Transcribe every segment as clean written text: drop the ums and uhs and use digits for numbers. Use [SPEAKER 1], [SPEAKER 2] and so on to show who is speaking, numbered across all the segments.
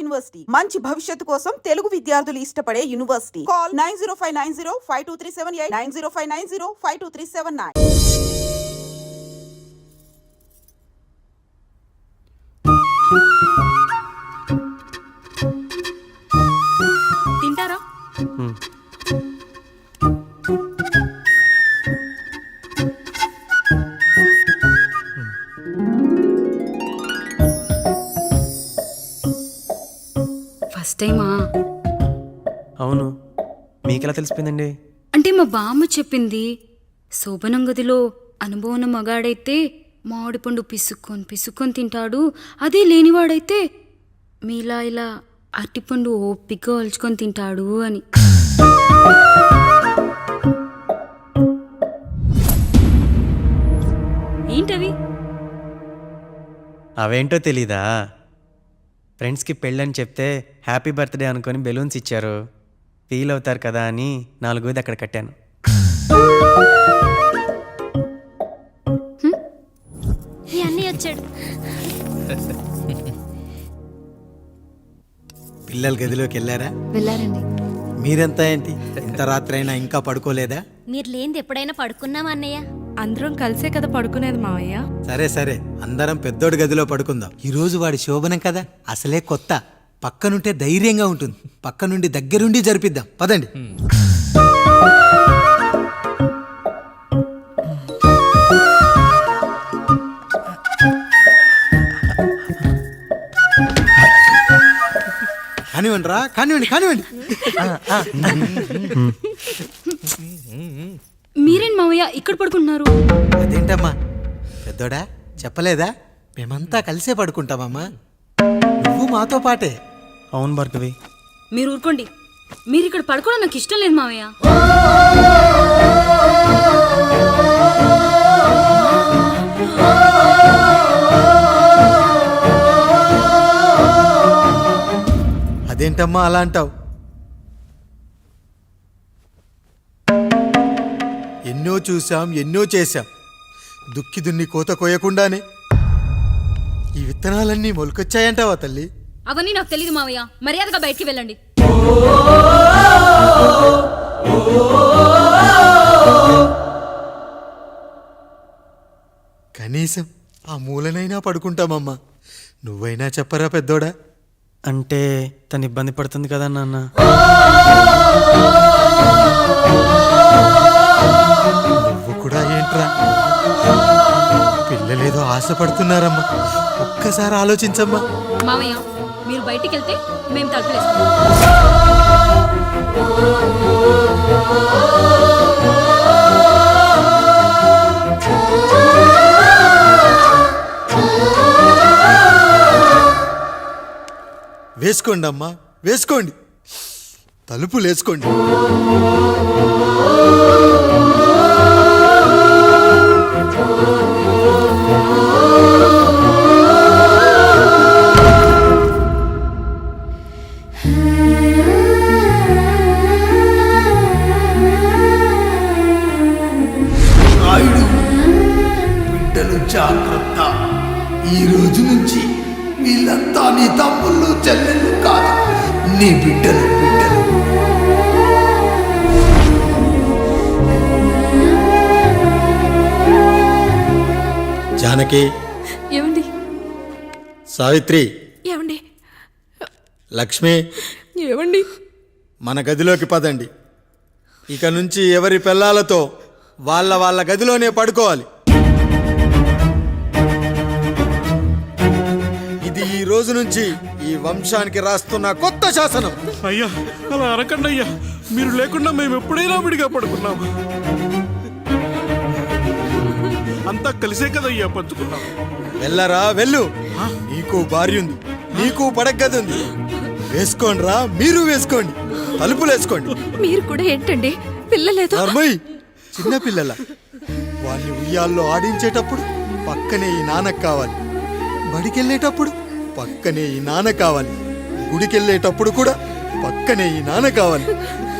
[SPEAKER 1] University మంచి భవిష్యత్తు కోసం తెలుగు విద్యార్థులు ఇష్టపడే యూనివర్సిటీ. కాల్ 9059052378 9059052379.
[SPEAKER 2] తింటారా? ఫస్ట్ టైమా?
[SPEAKER 3] అవును, మీకెలా తెలిసిపోయిందండి?
[SPEAKER 2] అంటే మా బామ్మ చెప్పింది. శోభనం గదిలో అనుభవం మగాడైతే మామిడి పండు పిసుక్కొని తింటాడు, అదే లేనివాడైతే మీలా ఇలా అరటిపండు ఓపిగ్గా ఒలుచుకొని తింటాడు అని. ఏంటవి?
[SPEAKER 3] అవేంటో తెలీదా? ఫ్రెండ్స్కి పెళ్ళని చెప్తే హ్యాపీ బర్త్డే అనుకొని బెలూన్స్ ఇచ్చారు, ఫీల్ అవుతారు కదా అని 4 అక్కడ కట్టాను.
[SPEAKER 2] అన్నీ వచ్చాడు.
[SPEAKER 4] పిల్లల గదిలోకి
[SPEAKER 2] వెళ్ళారండి.
[SPEAKER 4] మీరెంత ఏంటి ఇంత రాత్రి అయినా ఇంకా పడుకోలేదా?
[SPEAKER 5] మీరు లేనిది ఎప్పుడైనా పడుకున్నామా అన్నయ్య?
[SPEAKER 6] అందరం కలిసే కదా పడుకునేది మావయ్య.
[SPEAKER 4] సరే అందరం పెద్దోడి గదిలో పడుకుందాం. ఈ రోజు వాడి శోభనం కదా, అసలే కొత్త. పక్కనుంటే ధైర్యంగా ఉంటుంది, పక్క నుండి దగ్గరుండి జరిపిద్దాం. పదండి. కానివ్వండి.
[SPEAKER 2] మీరేం మావయ్య ఇక్కడ పడుకుంటున్నారు?
[SPEAKER 4] అదేంటమ్మా పెద్దోడా, చెప్పలేదా? మేమంతా కలిసే పడుకుంటామమ్మా, నువ్వు మాతో పాటే.
[SPEAKER 3] అవును భార్గవి.
[SPEAKER 2] మీరు ఊరుకోండి. మీరు ఇక్కడ పడుకోవడం నాకు ఇష్టం లేదు మావయ్య.
[SPEAKER 4] అదేంటమ్మా అలా అంటావు? ఎన్నో చూసాం, ఎన్నో చేశాం. దుక్కి దున్ని కోత కోయకుండానే ఈ విత్తనాలన్నీ మొలకొచ్చాయంటావా తల్లి?
[SPEAKER 2] అవన్నీ నాకు తెలియదు మావయ్య, మర్యాదగా బయటికి వెళ్ళండి.
[SPEAKER 4] కనీసం ఆ మూలనైనా పడుకుంటామమ్మా. నువ్వైనా చెప్పరా పెద్దోడా?
[SPEAKER 3] అంటే తను ఇబ్బంది పడుతుంది కదా నాన్న.
[SPEAKER 4] నువ్వు కూడా ఏంట్రా, పిల్లలేదో ఆశపడుతున్నారమ్మా. ఒక్కసారి ఆలోచించమ్మా.
[SPEAKER 2] మావయ్య మీరు బయటికి వెళ్తే మేము తలుపులేస్తాం.
[SPEAKER 4] వేసుకోండి అమ్మా, వేసుకోండి, తలుపులు వేసుకోండి.
[SPEAKER 7] బిడ్డలు జాగ్రత్త. ఈ రోజు నుంచి వీళ్ళంతా నీ తమ్ముళ్ళు చెల్లెళ్ళు కాదు, నీ బిడ్డలు.
[SPEAKER 4] జానకి,
[SPEAKER 6] ఏమండి?
[SPEAKER 4] సావిత్రి,
[SPEAKER 6] ఏమండి?
[SPEAKER 4] లక్ష్మి,
[SPEAKER 6] ఏమండి?
[SPEAKER 4] మన గదిలోకి పదండి. ఇక నుంచి ఎవరి పిల్లలతో వాళ్ళ గదిలోనే పడుకోవాలి. ఇది ఈ రోజు నుంచి ఈ వంశానికి రాస్తున్న కొత్త శాసనం.
[SPEAKER 8] అయ్యా అలా అనకండి అయ్యా, మీరు లేకుండా మేము ఎప్పుడైనా విడిగా పడుకున్నాం. అంతా కలిసే కదయ్యా పంచుకున్నాం.
[SPEAKER 4] వెళ్ళరా వెళ్ళు, నీకు భార్య ఉంది, నీకు పడగది ఉంది. వేసుకోండి రా, మీరు వేసుకోండి, తలుపులు వేసుకోండి.
[SPEAKER 6] మీరు కూడా ఏంటండి పిల్లలేదు?
[SPEAKER 4] చిన్న పిల్లల వాళ్ళని ఉయ్యాల్లో ఆడించేటప్పుడు పక్కనే ఈ నాన్నకు కావాలి, బడికెళ్ళేటప్పుడు పక్కనే ఈ నాన్న కావాలి, గుడికెళ్ళేటప్పుడు కూడా పక్కనే ఈ నాన్న కావాలి.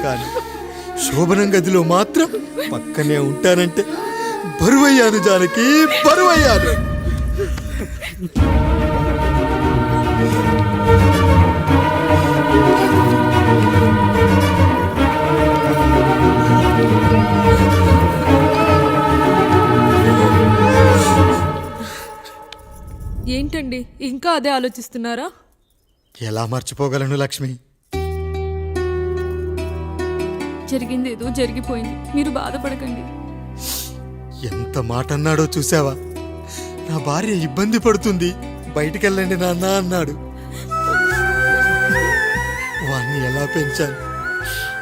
[SPEAKER 4] కానీ శోభనం గదిలో మాత్రం పక్కనే ఉంటానంటే బరువయ్యాను జానకి, బరువయ్యాను.
[SPEAKER 6] ఇంకా అదే ఆలోచిస్తున్నారా?
[SPEAKER 4] ఎలా మర్చిపోగలను లక్ష్మి?
[SPEAKER 6] జరిగింది ఏదో జరిగిపోయింది, మీరు బాధపడకండి.
[SPEAKER 4] ఎంత మాట అన్నాడో చూసావా? నా భార్య ఇబ్బంది పడుతుంది, బయటికెళ్ళండి నాన్న అన్నాడు. వాణ్ణి ఎలా పెంచాను?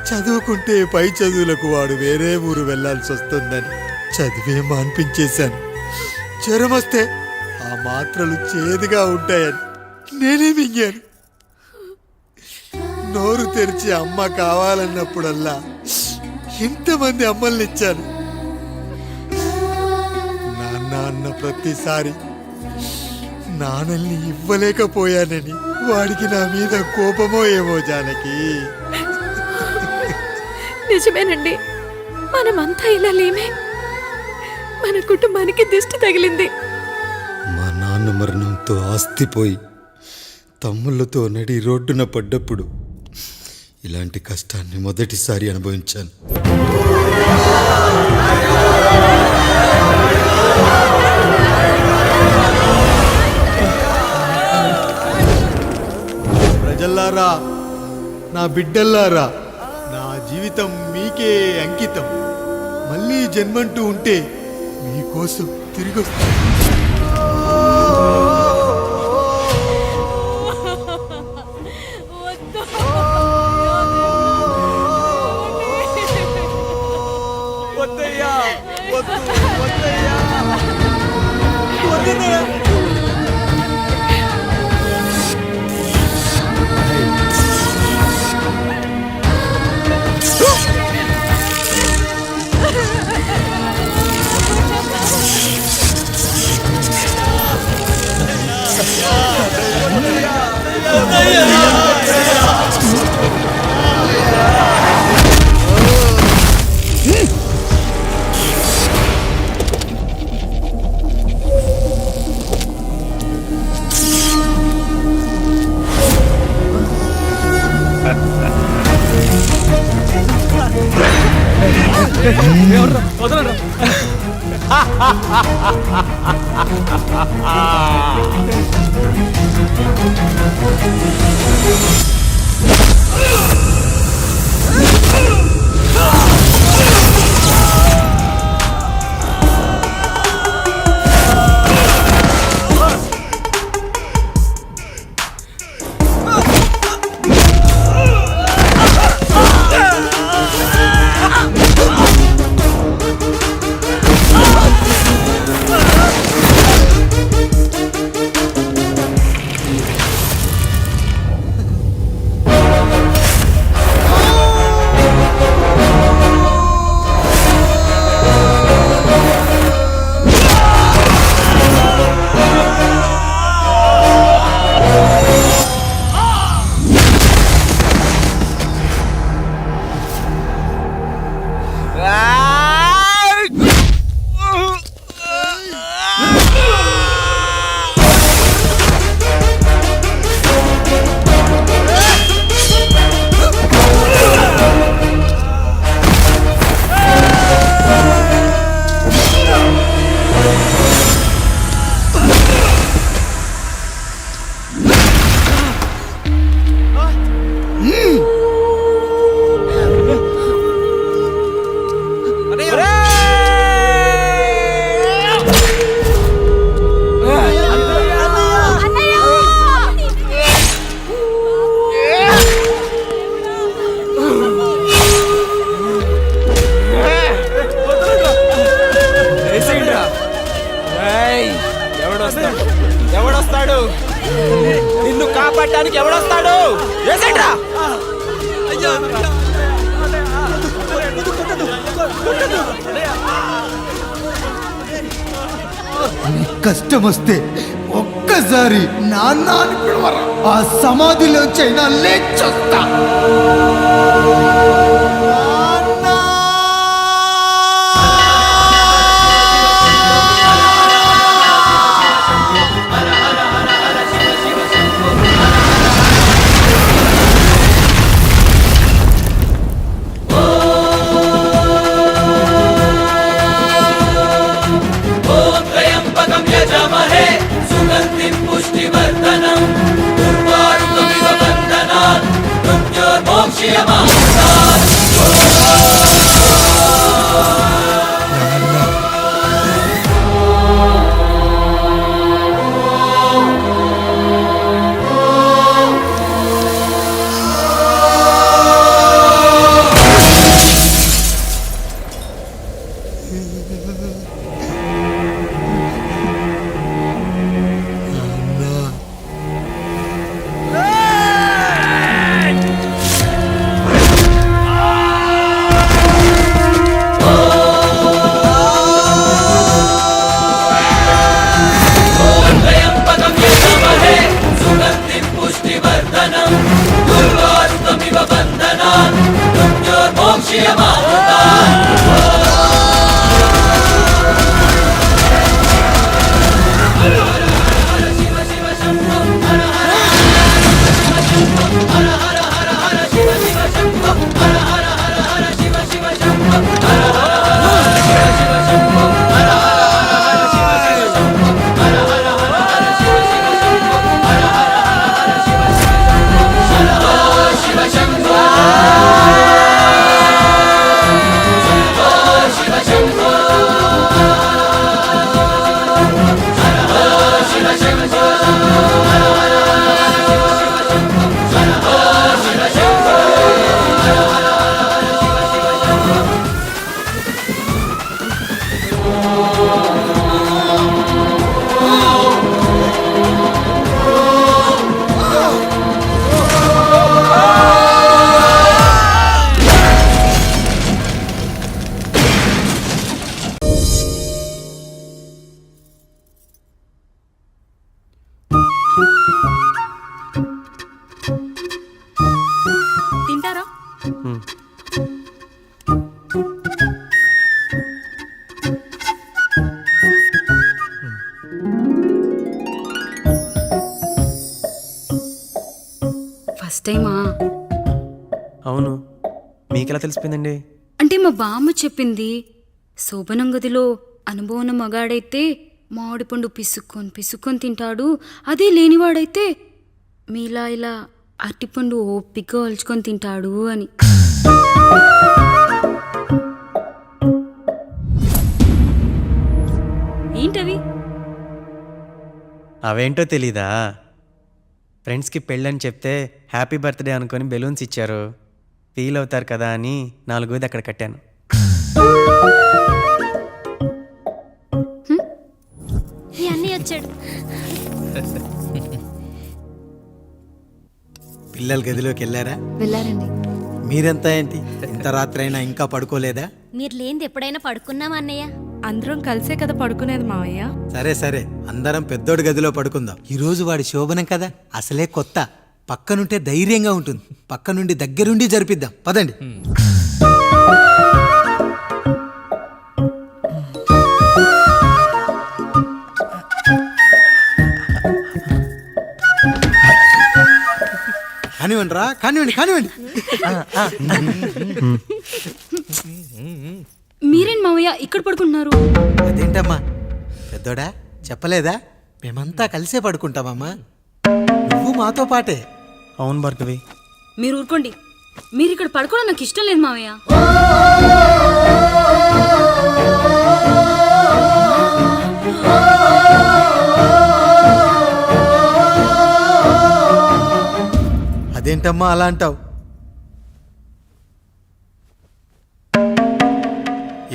[SPEAKER 4] చదువుకుంటే పై చదువులకు వాడు వేరే ఊరు వెళ్లాల్సి వస్తుందని చదివే మాన్పించేశాను. జ్వరం వస్తే ఆ మాత్రలు చేదుగా ఉంటాయని నేనే మింగాను. నోరు తెరిచి అమ్మ కావాలన్నప్పుడల్లా ఎంతమంది అమ్మల్ని ఇచ్చాను. నాన్న అన్న ప్రతిసారి నాన్నల్ని ఇవ్వలేకపోయానని వాడికి నా మీద కోపమో ఏమో జానకి.
[SPEAKER 6] నిజమేనండి, మనమంతా ఇలా లేమే. మన కుటుంబానికి దిష్టి తగిలింది.
[SPEAKER 4] మా నాన్న మరణంతో ఆస్తిపోయి తమ్ముళ్ళతో నడి రోడ్డున పడ్డప్పుడు ఇలాంటి కష్టాన్ని మొదటిసారి అనుభవించాను. ప్రజల్లారా, నా బిడ్డల్లారా, నా జీవితం మీకే అంకితం. మళ్ళీ జన్మంటూ ఉంటే మీకోసం తిరిగి వస్తాను.
[SPEAKER 9] ఎవడొస్తాడు? నిన్ను కాపాడటానికి ఎవడొస్తాడు?
[SPEAKER 7] కష్టం వస్తే ఒక్కసారి నాన్న అని పిలవరా, ఆ సమాధిలోంచైనా లేచొస్తా.
[SPEAKER 9] त्र्यंबकं यजामहे सुगन्धिं पुष्टिवर्धनम्
[SPEAKER 6] తింటారా?
[SPEAKER 2] ఫస్ట్ టైమా?
[SPEAKER 3] అవును, మీకెలా తెలిసిపోయిందండి?
[SPEAKER 2] అంటే మా బామ్మ చెప్పింది. శోభనం గదిలో అనుభవం ఉన్న మగాడైతే మామిడిపండు పిసుక్కొని తింటాడు, అదే లేనివాడైతే మీలా ఇలా అరటిపండు ఓపిగ్గా ఒలుచుకొని తింటాడు అని. ఏంటవి?
[SPEAKER 3] అవేంటో తెలీదా? ఫ్రెండ్స్కి పెళ్ళని చెప్తే హ్యాపీ బర్త్డే అనుకొని బెలూన్స్ ఇచ్చారు. ఫీల్ అవుతారు కదా అని 4 అక్కడ కట్టాను.
[SPEAKER 5] ఈ అన్నయ్య వచ్చాడు.
[SPEAKER 4] పిల్లల గదిలోకి వెళ్ళారా?
[SPEAKER 6] వెళ్ళారండి.
[SPEAKER 4] మీరెంత ఏంటి ఇంత రాత్రి అయినా ఇంకా పడుకోలేదా?
[SPEAKER 5] మీరు లేనిది ఎప్పుడైనా పడుకున్నామా అన్నయ్య?
[SPEAKER 6] అందరం కలిసే కదా పడుకునేది మావయ్య.
[SPEAKER 4] సరే సరే, అందరం పెద్దోడి గదిలో పడుకుందాం. ఈ రోజు వాడి శోభనం కదా, అసలే కొత్త. పక్కనుంటే ధైర్యంగా ఉంటుంది. పక్క నుండి దగ్గరుండి జరిపిద్దాం, పదండి. కానివ్వండి రా, కానివ్వండి కానివ్వండి.
[SPEAKER 2] మీరేంటి మావయ్య ఇక్కడ పడుకుంటున్నారు?
[SPEAKER 4] అదేంటమ్మా పెద్దోడా, చెప్పలేదా? మేమంతా కలిసే పడుకుంటామమ్మా. నువ్వు మాతో పాటే.
[SPEAKER 3] అవును భార్గవి.
[SPEAKER 2] మీరు ఊరుకోండి. మీరు ఇక్కడ పడుకోవడం నాకు ఇష్టం లేదు మావయ్య.
[SPEAKER 4] అదేంటమ్మా అలా అంటావు?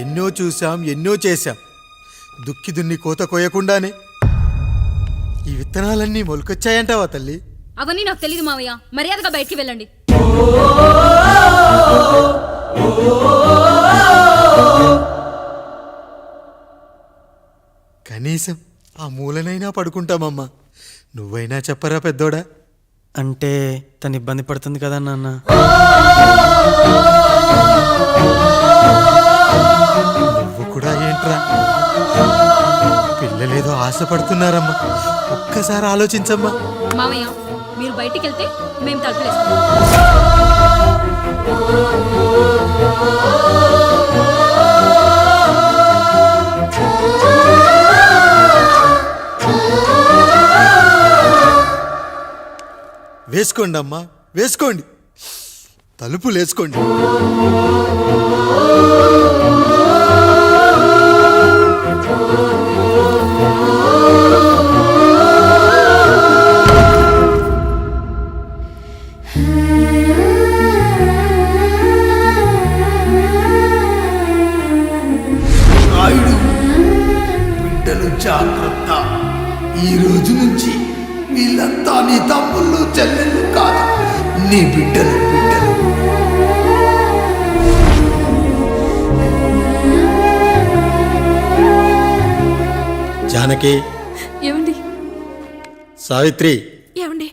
[SPEAKER 4] ఎన్నో చూసాం, ఎన్నో చేశాం. దుక్కి దున్ని కోత కోయకుండానే ఈ విత్తనాలన్నీ మొలకొచ్చాయంటావా తల్లి?
[SPEAKER 2] అవన్నీ నాకు తెలియదు మావయ్య. మర్యాదగా బయటికి వెళ్ళండి.
[SPEAKER 4] కనీసం ఆ మూలనైనా పడుకుంటామమ్మా. నువ్వైనా చెప్పరా పెద్దోడా?
[SPEAKER 3] అంటే తను ఇబ్బంది పడుతుంది కదా నాన్న.
[SPEAKER 4] నువ్వు కూడా ఏంట్రా? పిల్లలేదో ఆశపడుతున్నారమ్మా. ఒక్కసారి ఆలోచించమ్మా.
[SPEAKER 2] మావయ్య మీరు బయటికి వెళ్తే మేము తలుపులేస్తాం.
[SPEAKER 4] వేసుకోండి అమ్మా, వేసుకోండి. తలుపులేసుకోండి.
[SPEAKER 7] రాయుడు, బిడ్డలు జాగ్రత్త. ఈ రోజు నుంచి వీళ్ళంతా నీ తమ్ముళ్ళు చెల్లెళ్ళు కాదు, నీ బిడ్డలు.
[SPEAKER 4] జానకి,
[SPEAKER 6] ఏమండి
[SPEAKER 4] సావిత్రి,
[SPEAKER 6] ఏమండి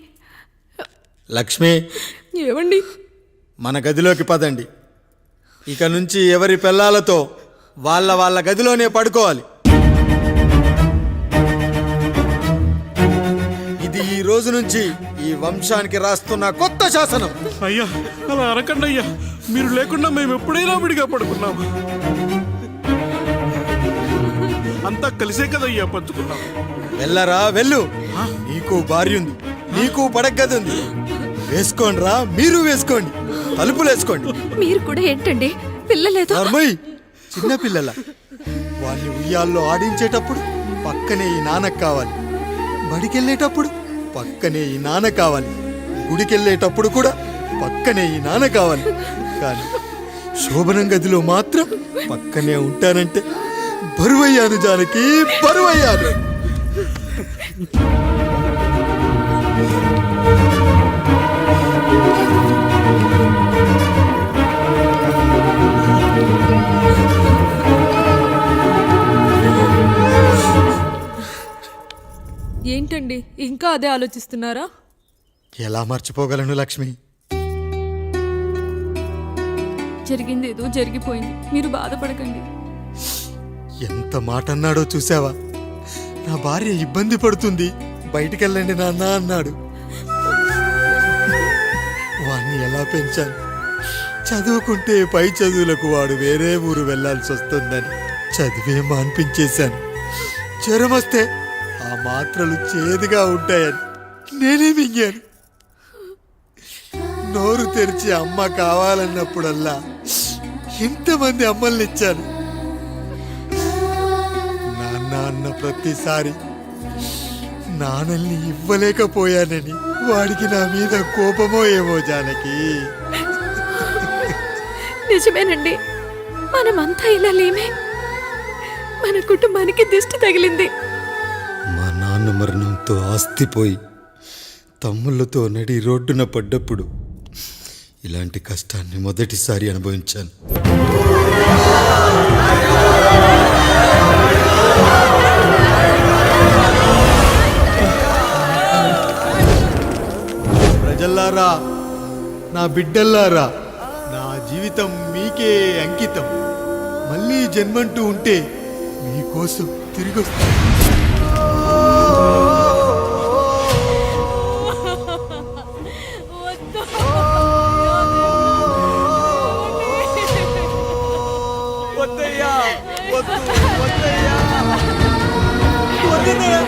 [SPEAKER 4] లక్ష్మి,
[SPEAKER 6] ఏమండి
[SPEAKER 4] మన గదిలోకి పదండి. ఇక నుంచి ఎవరి పిల్లలతో వాళ్ళ గదిలోనే పడుకోవాలి. ఇది ఈ రోజు నుంచి ఈ వంశానికి రాస్తున్న కొత్త శాసనం.
[SPEAKER 8] అయ్యా అలా అనకండి అయ్యా, మీరు లేకుండా మేము ఎప్పుడైనా విడిగా పడుకున్నాము. అంతా కలిసే కదయ్యా పంచుకున్నాం.
[SPEAKER 4] వెళ్ళరా వెళ్ళు, నీకు భార్య ఉంది, నీకు పడగది ఉంది. వేసుకోండి రా, మీరు వేసుకోండి, తలుపులేసుకోండి.
[SPEAKER 6] మీరు కూడా ఏంటండి పిల్లలేదు?
[SPEAKER 4] నర్మయ్, చిన్న పిల్లల వాళ్ళని ఉయ్యాల్లో ఆడించేటప్పుడు పక్కనే ఈ నాన్న కావాలి, బడికెళ్ళేటప్పుడు పక్కనే ఈ నాన్న కావాలి, గుడికెళ్ళేటప్పుడు కూడా పక్కనే ఈ నాన్న కావాలి. కానీ శోభనం గదిలో మాత్రం పక్కనే ఉంటానంటే బరువయ్యాను జానకి, బరువయ్యాను.
[SPEAKER 6] ఏంటండి ఇంకా అదే ఆలోచిస్తున్నారా?
[SPEAKER 4] ఎలా మర్చిపోగలను లక్ష్మి?
[SPEAKER 6] జరిగింది ఏదో జరిగిపోయింది, మీరు బాధపడకండి.
[SPEAKER 4] ఎంత మాట అన్నాడో చూసావా? నా భార్య ఇబ్బంది పడుతుంది, బయటికెళ్ళండి నాన్న అన్నాడు. వాణ్ణి ఎలా పెంచాను? చదువుకుంటే పై చదువులకు వాడు వేరే ఊరు వెళ్లాల్సి వస్తుందని చదివే మాన్పించేశాను. జ్వరం వస్తే ఆ మాత్రలు చేదుగా ఉంటాయని నేనే మింగాను. నోరు తెరిచి అమ్మ కావాలన్నప్పుడల్లా ఎంతమంది అమ్మల్ని ఇచ్చాను. నాన్న అన్న ప్రతిసారి నాన్నల్ని ఇవ్వలేకపోయానని వాడికి నా మీద కోపమో ఏమో జానకి.
[SPEAKER 6] నిజమేనండి, మనమంతా ఇలా లేమే. మన కుటుంబానికి దిష్టి తగిలింది.
[SPEAKER 4] మా నాన్న మరణంతో ఆస్తిపోయి తమ్ముళ్ళతో నడి రోడ్డున పడ్డప్పుడు ఇలాంటి కష్టాన్ని మొదటిసారి అనుభవించాను. ప్రజల్లారా, నా బిడ్డల్లారా, నా జీవితం మీకే అంకితం. మళ్ళీ జన్మంటూ ఉంటే మీకోసం తిరిగి వస్తాను.
[SPEAKER 9] వద్దయ్యా, వద్దు, వద్దయ్యా, వద్దయ్యా.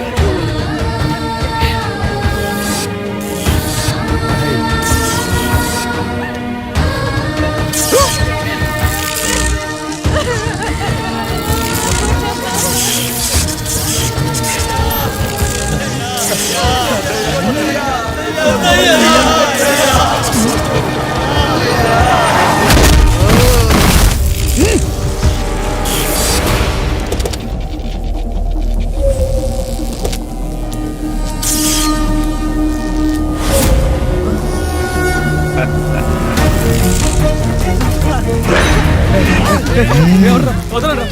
[SPEAKER 9] వదలరా.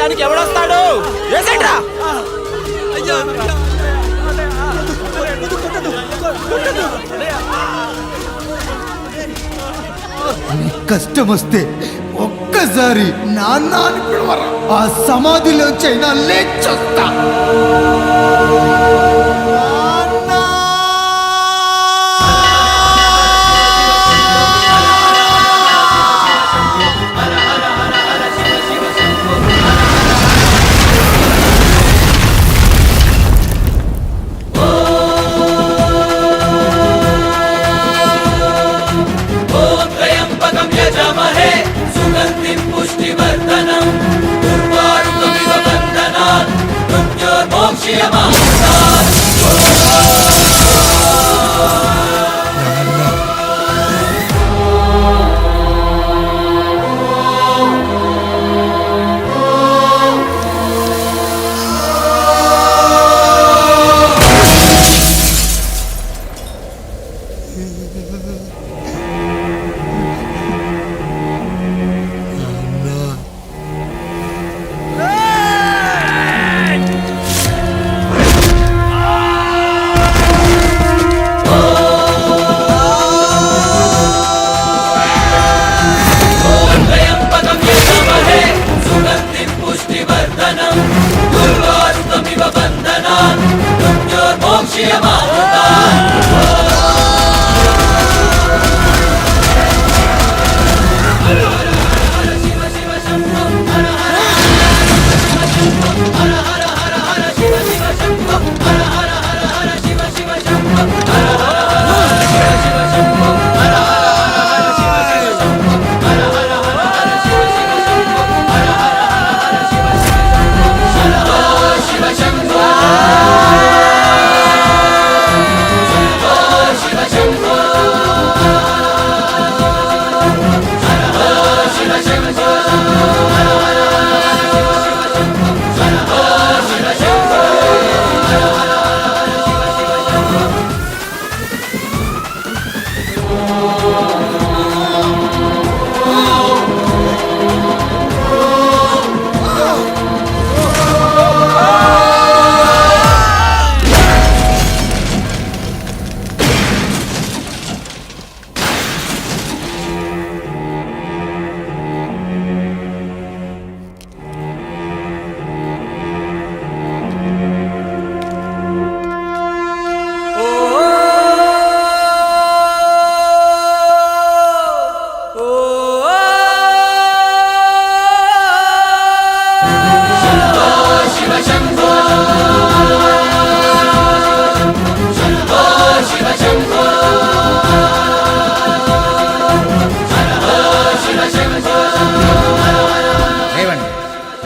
[SPEAKER 9] వేయడానికి ఎవడొస్తాడు? వేసేట్రా.
[SPEAKER 7] నీకు కష్టం వస్తే ఒక్కసారి నాన్న అని పిలవరా, ఆ సమాధిలో చైనా లేచొస్తా.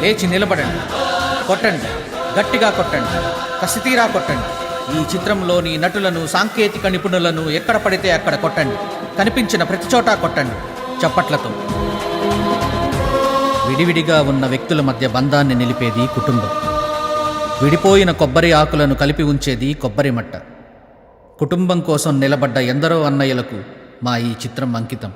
[SPEAKER 10] లేచి నిలబడండి, కొట్టండి, గట్టిగా కొట్టండి, కసితీరా కొట్టండి. ఈ చిత్రంలోని నటులను, సాంకేతిక నిపుణులను ఎక్కడ పడితే అక్కడ కొట్టండి. కనిపించిన ప్రతి చోట కొట్టండి చప్పట్లతో. విడివిడిగా ఉన్న వ్యక్తుల మధ్య బంధాన్ని నిలిపేది కుటుంబం. విడిపోయిన కొబ్బరి ఆకులను కలిపి ఉంచేది కొబ్బరి మట్ట. కుటుంబం కోసం నిలబడ్డ ఎందరో అన్నయ్యలకు మా ఈ చిత్రం అంకితం.